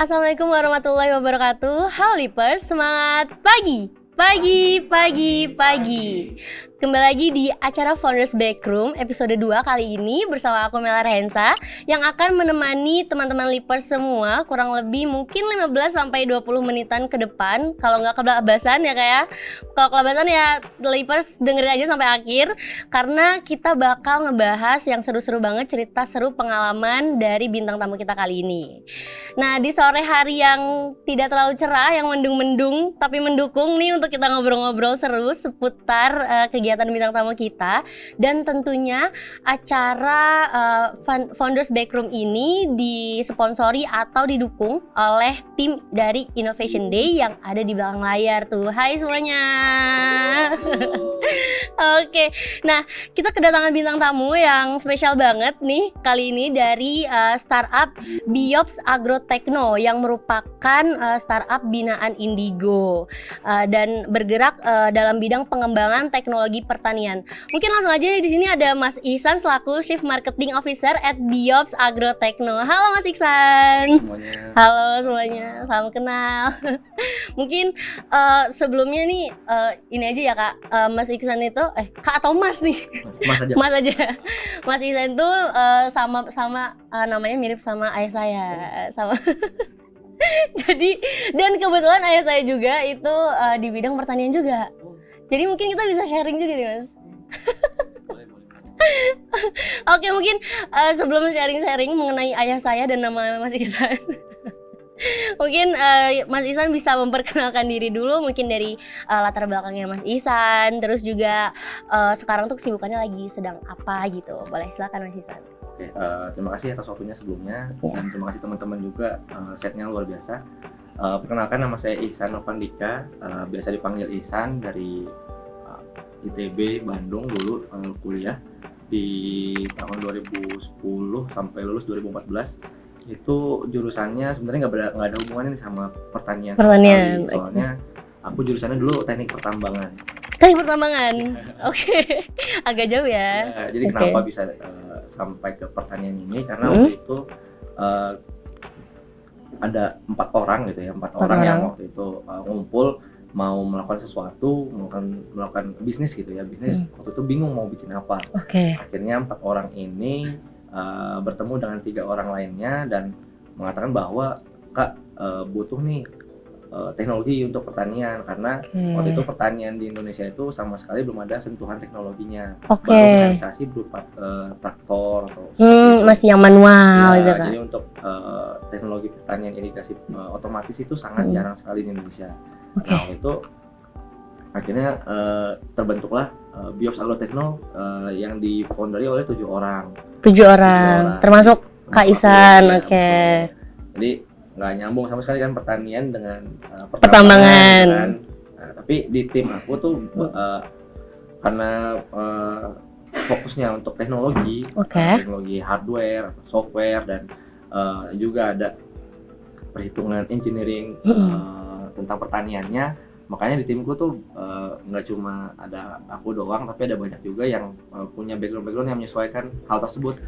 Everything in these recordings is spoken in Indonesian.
Assalamualaikum warahmatullahi wabarakatuh. Halo Lipers, semangat pagi. Kembali lagi di acara Founders Backroom episode 2 kali ini bersama aku Mela Rensa yang akan menemani teman-teman Lipers semua kurang lebih mungkin 15-20 menitan ke depan. Kalau nggak kelabasan ya kayak. Kalau kelabasan ya Lipers dengerin aja sampai akhir karena kita bakal ngebahas yang seru-seru banget, cerita seru pengalaman dari bintang tamu kita kali ini. Nah, di sore hari yang tidak terlalu cerah, yang mendung-mendung tapi mendukung nih untuk kita ngobrol-ngobrol seru seputar kegiatan bintang tamu kita. Dan tentunya acara Founders Backroom ini disponsori atau didukung oleh tim dari Innovation Day yang ada di belakang layar tuh. Hai semuanya. Oke, nah kita kedatangan bintang tamu yang spesial banget nih kali ini dari startup Biops Agrotechno yang merupakan startup binaan Indigo dan bergerak dalam bidang pengembangan teknologi pertanian. Mungkin langsung aja di sini ada Mas Ihsan selaku Chief Marketing Officer at Biops Agrotechno. Halo Mas Ihsan. Semuanya. Halo semuanya, salam kenal. Mungkin sebelumnya nih ini aja ya Kak, Mas Ihsan itu Kak atau Mas nih? Mas aja. Mas aja. Mas Ihsan tuh sama namanya mirip sama ayah saya, sama. Jadi dan kebetulan ayah saya juga itu di bidang pertanian juga. Jadi mungkin kita bisa sharing juga nih Mas. Oke, mungkin sebelum sharing-sharing mengenai ayah saya dan nama Mas Ihsan. Mungkin Mas Ihsan bisa memperkenalkan diri dulu mungkin dari latar belakangnya Mas Ihsan, terus juga sekarang tuh kesibukannya lagi sedang apa gitu. Boleh silakan Mas Ihsan. Oke, terima kasih atas waktunya sebelumnya dan terima kasih teman-teman juga, setnya luar biasa. Perkenalkan nama saya Ihsan Novandika, biasa dipanggil Ihsan dari ITB Bandung dulu kuliah di tahun 2010 sampai lulus 2014. Itu jurusannya sebenarnya nggak ada hubungannya nih sama pertanian. Soalnya aku jurusannya dulu teknik pertambangan. Teknik pertambangan, oke. Agak jauh ya. Jadi kenapa bisa sampai ke pertanian ini? Karena waktu itu ada 4 orang gitu ya, 4 orang yang waktu itu ngumpul mau melakukan sesuatu, melakukan bisnis gitu ya, waktu itu bingung mau bikin apa. Akhirnya 4 orang ini bertemu dengan 3 orang lainnya dan mengatakan bahwa Kak butuh nih teknologi untuk pertanian karena waktu itu pertanian di Indonesia itu sama sekali belum ada sentuhan teknologinya. Baru mekanisasi berupa traktor atau masih yang manual gitu kan. Jadi untuk teknologi pertanian irigasi otomatis itu sangat jarang sekali di Indonesia. Nah waktu itu akhirnya terbentuklah Biops Agrotechno yang difounderi oleh 7 orang. 7 orang termasuk Kak Ihsan. Jadi nggak nyambung sama sekali kan pertanian dengan pertambangan kan. Nah, tapi di tim aku tuh karena fokusnya untuk teknologi, teknologi hardware, software dan juga ada perhitungan engineering tentang pertaniannya. Makanya di timku tuh nggak cuma ada aku doang, tapi ada banyak juga yang punya background yang menyesuaikan hal tersebut.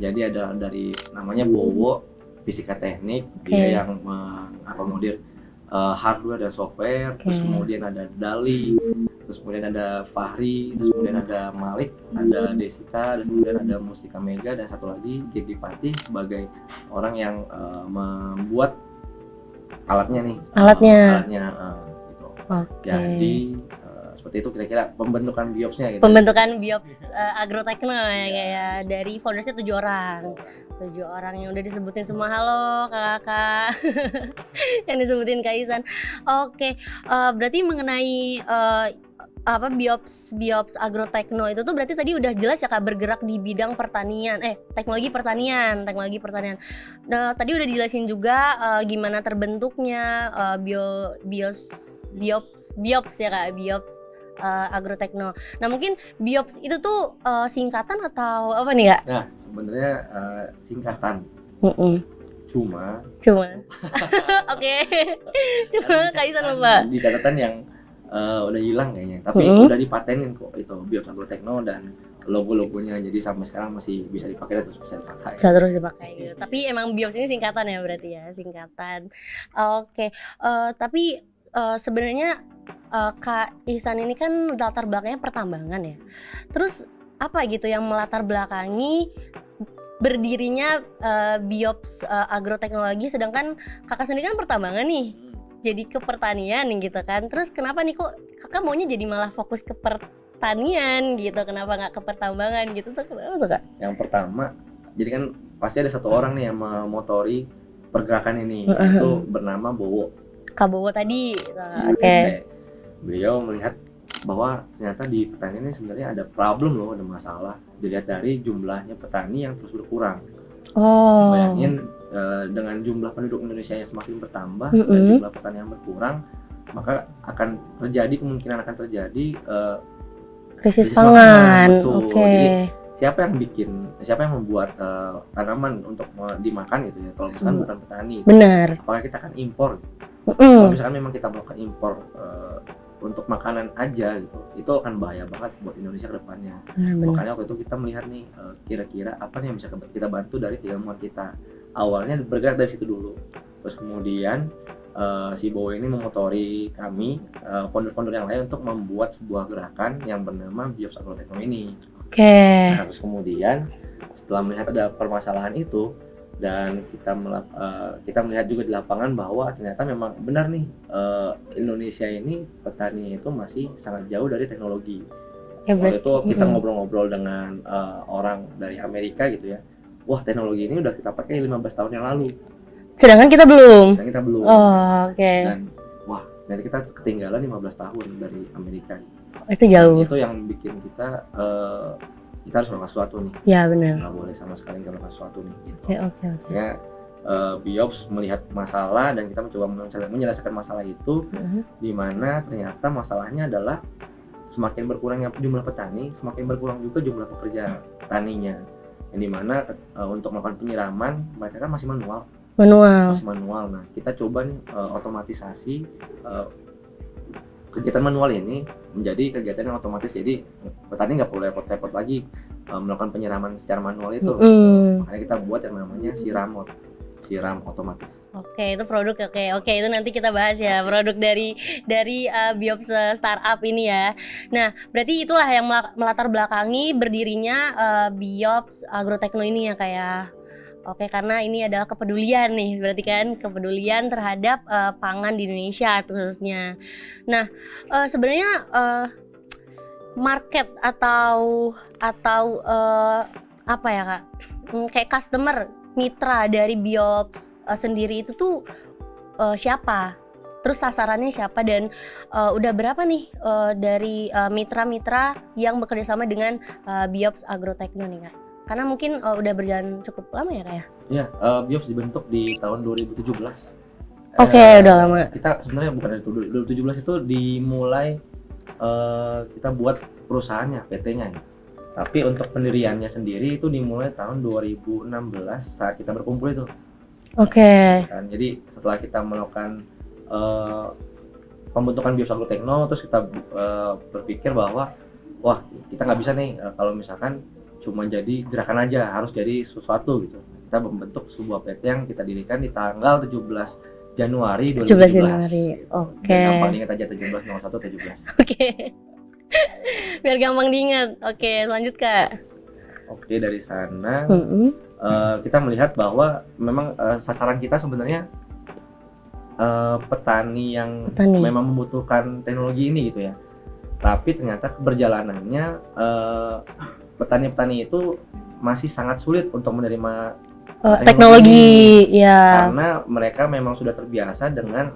Jadi ada dari namanya Bowo, fisika teknik, dia yang mengakomodir hardware dan software. Terus kemudian ada Dali, terus kemudian ada Fahri, terus kemudian ada Malik, ada Desita, dan kemudian ada Mustika Mega, dan satu lagi Gedi Pati sebagai orang yang membuat alatnya nih. Gitu. Jadi seperti itu kira-kira pembentukan Biopsnya gitu. Pembentukan Biops Agrotechno ya, dari foundersnya 7 orang. 7 orang yang udah disebutin semua. Halo kakak yang disebutin Kak Ihsan. Berarti mengenai Biops Agrotechno itu tuh berarti tadi udah jelas ya Kak, bergerak di bidang pertanian, teknologi pertanian. Nah, tadi udah dijelasin juga gimana terbentuknya Biops ya Kak, Biops Agrotechno. Nah mungkin Biops itu tuh singkatan atau apa nih Kak? Nah sebenarnya singkatan. Cuma. Oke. Cuma Kak Ihsan lupa. Di catatan yang udah hilang kayaknya, tapi udah dipatenin kok itu Biops Agrotechno dan logo-logonya, jadi sampai sekarang masih bisa dipakai dan terus bisa dipakai. Bisa terus dipakai gitu. Tapi emang BIOS ini singkatan ya berarti ya, singkatan. Oke, tapi sebenarnya Kak Ihsan ini kan latar belakangnya pertambangan ya. Terus apa gitu yang melatar belakangi berdirinya Biops Agroteknologi, sedangkan kakak sendiri kan pertambangan nih, jadi ke pertanian gitu kan. Terus kenapa nih kok kakak maunya jadi malah fokus ke pertanian gitu, kenapa nggak ke pertambangan gitu tuh, kenapa tuh Kak? Yang pertama, jadi kan pasti ada satu orang nih yang memotori pergerakan ini, itu bernama Bowo. Kak Bowo tadi, oke. Beliau melihat bahwa ternyata di pertanian ini sebenarnya ada problem loh, ada masalah. Dilihat dari jumlahnya petani yang terus berkurang. Bayangin dengan jumlah penduduk Indonesia yang semakin bertambah dan jumlah petani yang berkurang, maka akan terjadi krisis pangan. Jadi siapa yang membuat tanaman untuk dimakan gitu ya, kalau misalkan bukan petani. Benar. Apakah kita akan impor? Kalau misalkan memang kita melakukan impor untuk makanan aja gitu, itu akan bahaya banget buat Indonesia ke depannya. Makanya waktu itu kita melihat nih, kira-kira apa yang bisa kita bantu dari keilmuan kita. Awalnya bergerak dari situ dulu, terus kemudian si Bowo ini memotori kami, founder-founder yang lain, untuk membuat sebuah gerakan yang bernama Biops Agrotechno ini. Nah, terus kemudian setelah melihat ada permasalahan itu, dan kita melihat juga di lapangan bahwa ternyata memang benar nih, Indonesia ini petani itu masih sangat jauh dari teknologi. Waktu itu kita ngobrol-ngobrol dengan orang dari Amerika gitu ya, wah teknologi ini udah kita pakai 15 tahun yang lalu, sedangkan kita belum. Dan wah, jadi kita ketinggalan 15 tahun dari Amerika. Itu jauh. Itu yang bikin kita harus melakukan sesuatu nih. Ya benar. Nggak boleh sama sekali nggak melakukan sesuatu nih. Gitu. Oke. Ya, Biops melihat masalah dan kita mencoba menyelesaikan masalah itu, di mana ternyata masalahnya adalah semakin berkurangnya jumlah petani, semakin berkurang juga jumlah pekerja taninya. Yang dimana untuk melakukan penyiraman mereka kan masih manual. Nah, kita coba nih otomatisasi kegiatan manual ini menjadi kegiatan yang otomatis, jadi petani nggak perlu repot-repot lagi melakukan penyiraman secara manual itu. Makanya kita buat yang namanya siram otomatis. Oke, itu produk. Oke, itu nanti kita bahas ya, produk dari Biops startup ini ya. Nah, berarti itulah yang melatar belakangi berdirinya Biops Agrotechno ini ya kayak. Oke, karena ini adalah kepedulian nih, berarti kan kepedulian terhadap pangan di Indonesia khususnya. Nah, sebenarnya market atau apa ya Kak? Kayak customer mitra dari Biops sendiri itu tuh siapa? Terus sasarannya siapa, dan udah berapa nih dari mitra-mitra yang bekerja sama dengan Biops Agrotechno nih Kak? Karena mungkin udah berjalan cukup lama ya Kak ya? Iya, Biops dibentuk di tahun 2017. Oke, udah lama. Kita sebenarnya bukan dari 2017 itu dimulai kita buat perusahaannya, PT-nya ya. Tapi untuk pendiriannya sendiri itu dimulai tahun 2016 saat kita berkumpul itu. Kan, jadi setelah kita melakukan pembentukan Biops Agrotechno, terus kita berpikir bahwa wah, kita nggak bisa nih kalau misalkan cuma jadi gerakan aja, harus jadi sesuatu gitu. Kita membentuk sebuah PT yang kita dirikan di tanggal 17 Januari 2017. 17 Januari. Oke. Gampang diingat aja 17/01/17. Oke. Biar gampang diingat. Oke, lanjut Kak. Oke, dari sana kita melihat bahwa memang sasaran kita sebenarnya petani yang memang membutuhkan teknologi ini gitu ya. Tapi ternyata keberjalanannya petani-petani itu masih sangat sulit untuk menerima teknologi ya, karena mereka memang sudah terbiasa dengan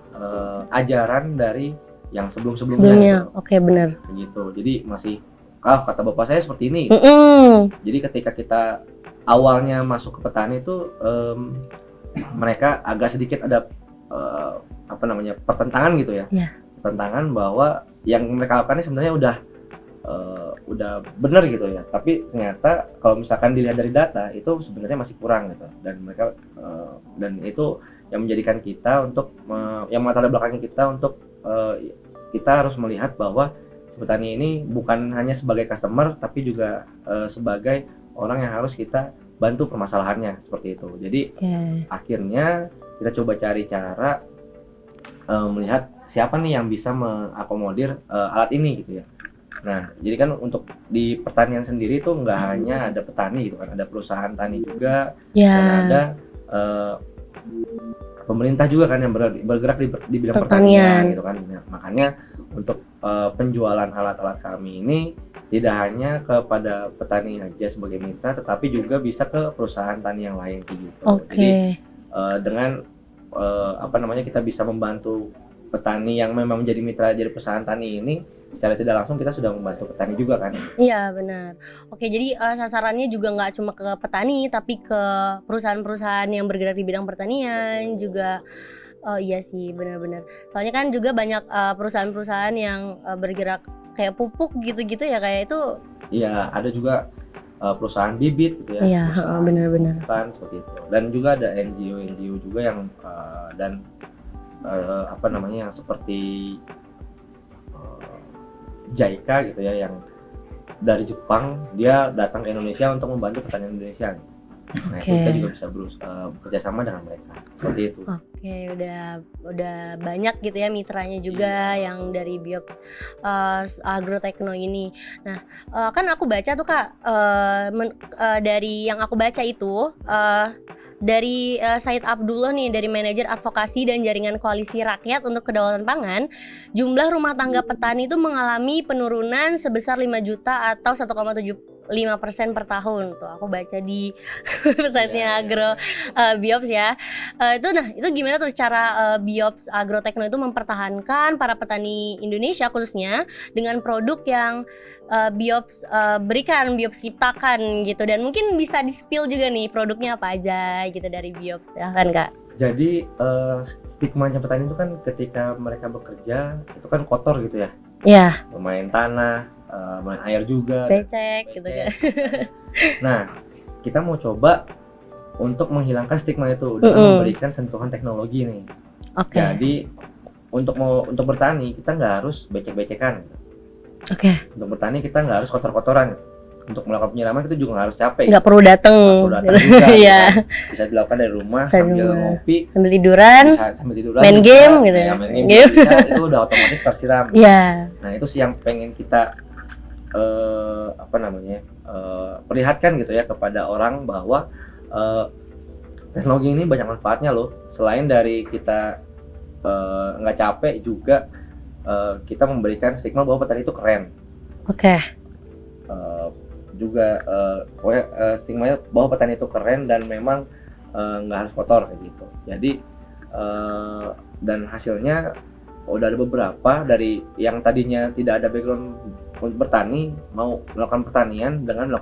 ajaran dari yang sebelum-sebelumnya. Oke, benar. Begitu. Jadi masih kata bapak saya seperti ini. Jadi ketika kita awalnya masuk ke petani itu mereka agak sedikit ada pertentangan gitu ya. Pertentangan bahwa yang mereka lakukan ini sebenarnya udah benar gitu ya, tapi ternyata kalau misalkan dilihat dari data itu sebenarnya masih kurang gitu, dan mereka dan itu yang menjadikan kita untuk yang melatar belakangnya kita untuk kita harus melihat bahwa si petani ini bukan hanya sebagai customer tapi juga sebagai orang yang harus kita bantu permasalahannya seperti itu. Jadi akhirnya kita coba cari cara melihat siapa nih yang bisa mengakomodir alat ini gitu ya. Nah, jadi kan untuk di pertanian sendiri tuh nggak hanya ada petani gitu kan, ada perusahaan tani juga, dan ada pemerintah juga kan yang bergerak di bidang pertanian gitu kan. Nah, makanya untuk penjualan alat-alat kami ini tidak hanya kepada petani aja sebagai mitra, tetapi juga bisa ke perusahaan tani yang lain gitu. Jadi dengan kita bisa membantu petani yang memang menjadi mitra dari perusahaan tani ini, secara tidak langsung kita sudah membantu petani juga kan. Iya benar. Oke, jadi sasarannya juga nggak cuma ke petani tapi ke perusahaan-perusahaan yang bergerak di bidang pertanian juga. Oh iya sih, benar-benar. Soalnya kan juga banyak perusahaan-perusahaan yang bergerak kayak pupuk gitu-gitu ya, kayak itu. Iya, ada juga perusahaan bibit gitu ya. Iya, benar-benar. Kan seperti itu. Dan juga ada NGO juga yang yang seperti JICA gitu ya, yang dari Jepang dia datang ke Indonesia untuk membantu pertanian Indonesia. Nah, itu kita juga bisa bekerja sama dengan mereka seperti itu. Oke, udah banyak gitu ya mitranya juga yang dari Biops Agrotechno ini. Nah, kan aku baca tuh Kak, dari yang aku baca itu dari Said Abdullah nih, dari manajer advokasi dan jaringan koalisi rakyat untuk kedaulatan pangan, jumlah rumah tangga petani itu mengalami penurunan sebesar 5 juta atau 1,75% per tahun. Tuh aku baca di websitenya Biops ya. Itu gimana tuh cara Biops Agrotechno itu mempertahankan para petani Indonesia khususnya dengan produk yang Biops berikan, Biops ciptakan gitu, dan mungkin bisa di-spill juga nih produknya apa aja gitu dari Biops, silahkan Kak. Jadi stigmanya petani itu kan ketika mereka bekerja itu kan kotor gitu ya. Iya. Bermain tanah, main air juga. Becek gitu kan. Nah, kita mau coba untuk menghilangkan stigma itu dengan memberikan sentuhan teknologi nih. Jadi untuk bertani kita nggak harus becek-becekan. Untuk bertani kita nggak harus kotor-kotoran. Untuk melakukan penyiraman kita juga nggak harus capek. Nggak perlu datang juga. Bisa dilakukan dari rumah sambil ngopi, sambil tiduran, main bisa, game gitu ya. Main game bisa, itu udah otomatis tersiram. Nah itu sih yang pengen kita perlihatkan gitu ya kepada orang bahwa teknologi ini banyak manfaatnya loh. Selain dari kita nggak capek juga. Kita memberikan stigma bahwa petani itu keren. Juga stigmanya bahwa petani itu keren dan memang nggak harus kotor kayak gitu. Jadi dan hasilnya udah ada beberapa dari yang tadinya tidak ada background untuk bertani mau melakukan pertanian dengan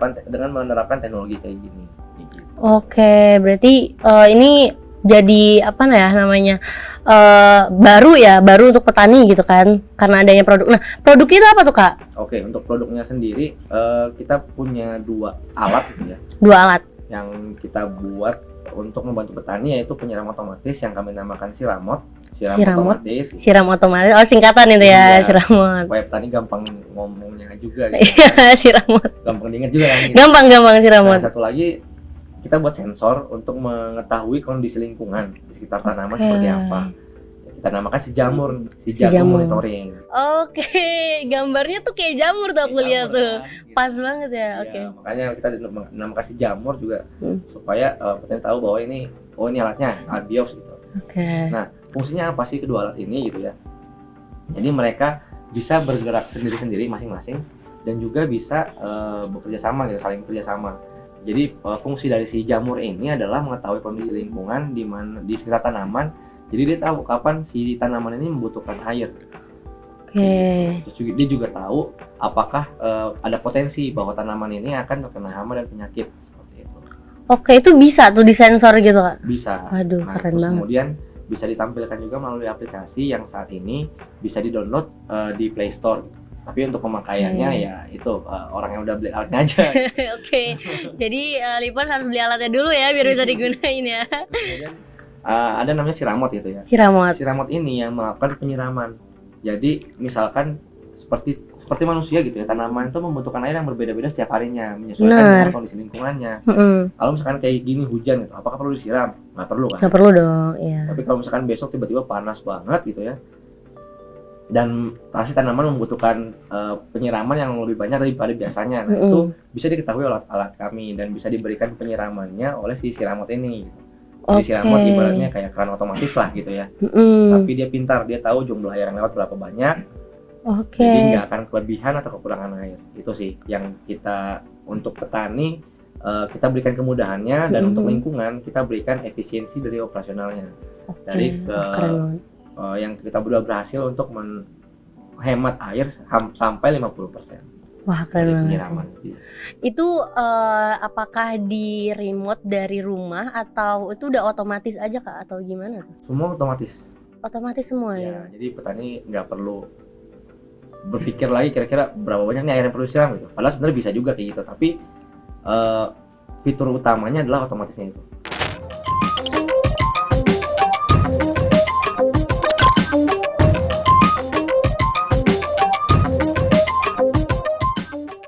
menerapkan teknologi kayak gini. Gitu. Berarti ini jadi baru untuk petani gitu kan, karena adanya produk. Nah, produknya itu apa tuh Kak? Untuk produknya sendiri kita punya 2 alat gitu ya. 2 alat yang kita buat untuk membantu petani, yaitu penyiram otomatis yang kami namakan Siramot. Otomatis. Gitu. Siram otomatis. Oh, singkatan itu ya, Siramot. Supaya petani gampang ngomongnya juga gitu. Iya, Siramot. Gampang diingat juga kan. Gitu. Gampang Siramot. Nah, satu lagi kita buat sensor untuk mengetahui kondisi lingkungan di sekitar tanaman seperti apa. Kita namakan si jagur monitoring. Gambarnya tuh kayak jamur tuh aku lihat tuh. Kan, pas banget ya. Makanya kita namakan si jamur juga supaya petani tahu bahwa ini alatnya alat Biops gitu. Nah, fungsinya apa sih kedua alat ini gitu ya? Jadi mereka bisa bergerak sendiri-sendiri masing-masing dan juga bisa bekerja sama gitu, saling bekerja sama. Jadi fungsi dari si jamur ini adalah mengetahui kondisi lingkungan di sekitar tanaman. Jadi dia tahu kapan si tanaman ini membutuhkan air. Terus dia juga tahu apakah ada potensi bahwa tanaman ini akan terkena hama dan penyakit seperti itu. Itu bisa tuh disensor gitu Kak? Bisa. Waduh, keren banget. Kemudian bisa ditampilkan juga melalui aplikasi yang saat ini bisa di-download di Play Store. Tapi untuk pemakaiannya ya itu orang yang udah beli alatnya aja. Jadi Lipers harus beli alatnya dulu ya biar bisa digunain ya. Kemudian ada namanya Siramot gitu ya. Siramot ini yang melakukan penyiraman. Jadi misalkan seperti manusia gitu ya, tanaman itu membutuhkan air yang berbeda-beda setiap harinya, menyesuaikan Benar. dengan kondisi lingkungannya. Mm-mm. Kalau misalkan kayak gini hujan gitu, apakah perlu disiram? Nggak perlu kan? Nggak perlu dong, iya. Tapi kalau misalkan besok tiba-tiba panas banget gitu ya, dan pasti tanaman membutuhkan penyiraman yang lebih banyak daripada biasanya. Nah, itu bisa diketahui oleh alat kami dan bisa diberikan penyiramannya oleh si siramot ini. Jadi siramot ibaratnya kayak keran otomatis lah gitu ya. Tapi dia pintar, dia tahu jumlah air yang lewat berapa banyak. Jadi nggak akan kelebihan atau kekurangan air. Itu sih yang kita untuk petani kita berikan kemudahannya, dan untuk lingkungan kita berikan efisiensi dari operasionalnya. Dari yang kita sudah berhasil untuk menghemat air sampai 50%. Wah, keren banget. Itu apakah di remote dari rumah atau itu udah otomatis aja Kak atau gimana tuh? Semua otomatis. Otomatis semua ya. Jadi petani nggak perlu berpikir lagi kira-kira berapa banyak nih air yang perlu disiram gitu. Padahal sebenarnya bisa juga kayak gitu, tapi fitur utamanya adalah otomatisnya itu.